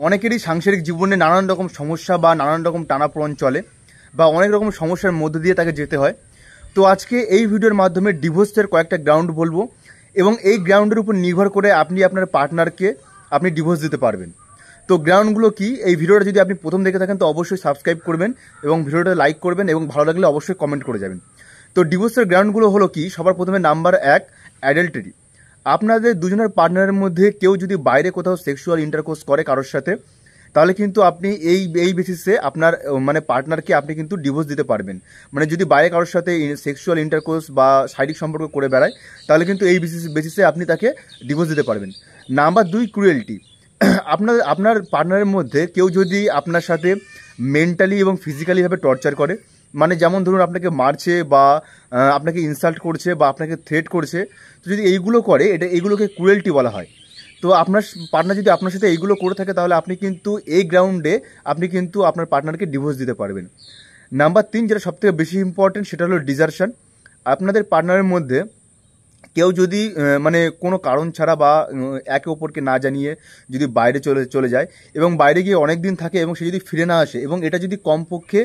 অনেকেরই সাংসারিক জীবনে নানান রকম সমস্যা বা নানান রকম টানাপোড়েন চলে বা অনেক রকম সমস্যার মধ্য দিয়ে তাকে যেতে হয়। তো আজকে এই ভিডিওর মাধ্যমে ডিভোর্সের কয়েকটা গ্রাউন্ড বলবো এবং এই গ্রাউন্ডের উপর নির্ভর করে আপনি আপনার পার্টনারকে আপনি ডিভোর্স দিতে পারবেন। তো গ্রাউন্ডগুলো কি, এই ভিডিওটা যদি আপনি প্রথম দেখে থাকেন তো অবশ্যই সাবস্ক্রাইব করবেন এবং ভিডিওটা লাইক করবেন এবং ভালো লাগলে অবশ্যই কমেন্ট করে যাবেন। তো ডিভোর্সের গ্রাউন্ডগুলো হলো কি, সবার প্রথমে নাম্বার 1, অ্যাডাল্টারি। আপনাদের দুজনের পার্টনারের মধ্যে কেউ যদি বাইরে কোথাও সেক্সুয়াল ইন্টারকোর্স করে কারোর সাথে, তাহলে কিন্তু আপনি এই বেসিসে আপনার পার্টনারকে আপনি কিন্তু ডিভোর্স দিতে পারবেন। মানে যদি বাইরে কারোর সাথে সেক্সুয়াল ইন্টারকোর্স বা শারীরিক সম্পর্ক করে বেড়ায়, তাহলে কিন্তু এই বেসিসে আপনি তাকে ডিভোর্স দিতে পারবেন। Number 2, cruelty. আপনার পার্টনারের মধ্যে কেউ যদি আপনার সাথে মেন্টালি এবং ফিজিক্যালিভাবে টর্চার করে, মানে যেমন ধরুন আপনাকে মারছে বা আপনাকে ইনসাল্ট করছে বা আপনাকে থ্রেট করছে, তো যদি এইগুলো করে এইগুলোকে ক্রুয়েলটি বলা হয়। তো আপনার পার্টনার যদি আপনার সাথে এইগুলো করে থাকে, তাহলে আপনি কিন্তু এই গ্রাউন্ডে আপনি কিন্তু আপনার পার্টনারকে ডিভোর্স দিতে পারবেন। নাম্বার 3, যেটা সবথেকে বেশি ইম্পর্টেন্ট, সেটা হলো ডিজার্শন। আপনাদের পার্টনারের মধ্যে কেউ যদি মানে কোনো কারণ ছাড়া বা একে অপরকে না জানিয়ে যদি বাইরে চলে যায় এবং বাইরে গিয়ে অনেক দিন থাকে এবং সে যদি ফিরে না আসে এবং এটা যদি কমপক্ষে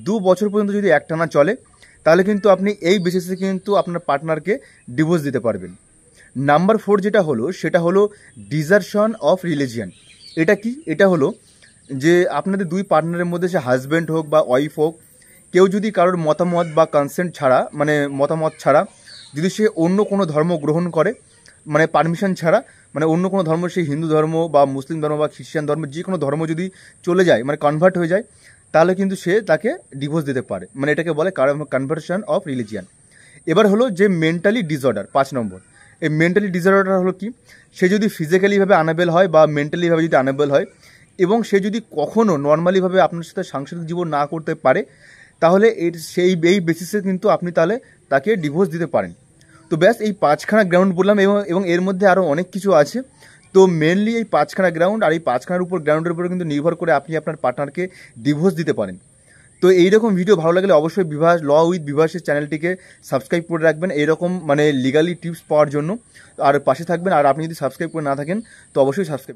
2 বছর পর্যন্ত যদি একটানা চলে, তাহলে কিন্তু আপনি এই বেসিসে কিন্তু আপনার পার্টনারকে ডিভোর্স দিতে পারবেন। নাম্বার 4 যেটা হলো, সেটা হলো ডিজার্শন অফ রিলিজিয়ান। এটা কি? এটা হলো যে আপনাদের দুই পার্টনারের মধ্যে, সে হাজব্যান্ড হোক বা ওয়াইফ হোক, কেউ যদি কারোর মতামত বা কনসেন্ট ছাড়া, মানে মতামত ছাড়া যদি সে অন্য কোনো ধর্ম গ্রহণ করে, মানে পারমিশন ছাড়া, মানে অন্য কোনো ধর্ম, সে হিন্দু ধর্ম বা মুসলিম ধর্ম বা খ্রিস্টান ধর্ম, যে কোনো ধর্ম যদি চলে যায়, মানে কনভার্ট হয়ে যায়, তাহলে কিন্তু সে তাকে ডিভোর্স দিতে পারে। মানে এটাকে বলে কনভার্সন অফ রিলিজিয়ান। এবার হলো যে মেন্টালি ডিসঅর্ডার, 5 নম্বর। এই মেন্টালি ডিসঅর্ডারটা হলো কি, সে যদি ফিজিক্যালিভাবে আনএবল হয় বা মেন্টালিভাবে যদি আনএবল হয় এবং সে যদি কখনও নর্মালিভাবে আপনার সাথে সাংসারিক জীবন না করতে পারে, তাহলে এই বেসিসে কিন্তু আপনি তাহলে তাকে ডিভোর্স দিতে পারেন। তো ব্যাস এই 5খানা গ্রাউন্ড বললাম এবং এর মধ্যে আরও অনেক কিছু আছে। তো মেনলি এই 5খানা গ্রাউন্ড, আর এই 5খানার গ্রাউন্ডের উপরে কিন্তু নির্ভর করে আপনি আপনার পার্টনারকে ডিভোর্স দিতে পারেন। তো এইরকম ভিডিও ভালো লাগলে অবশ্যই ল উইথ বিভাসের চ্যানেলটিকে সাবস্ক্রাইব করে রাখবেন এইরকম মানে লিগালি টিপস পাওয়ার জন্য, আর পাশে থাকবেন। আর আপনি যদি সাবস্ক্রাইব করে না থাকেন তো অবশ্যই সাবস্ক্রাইব।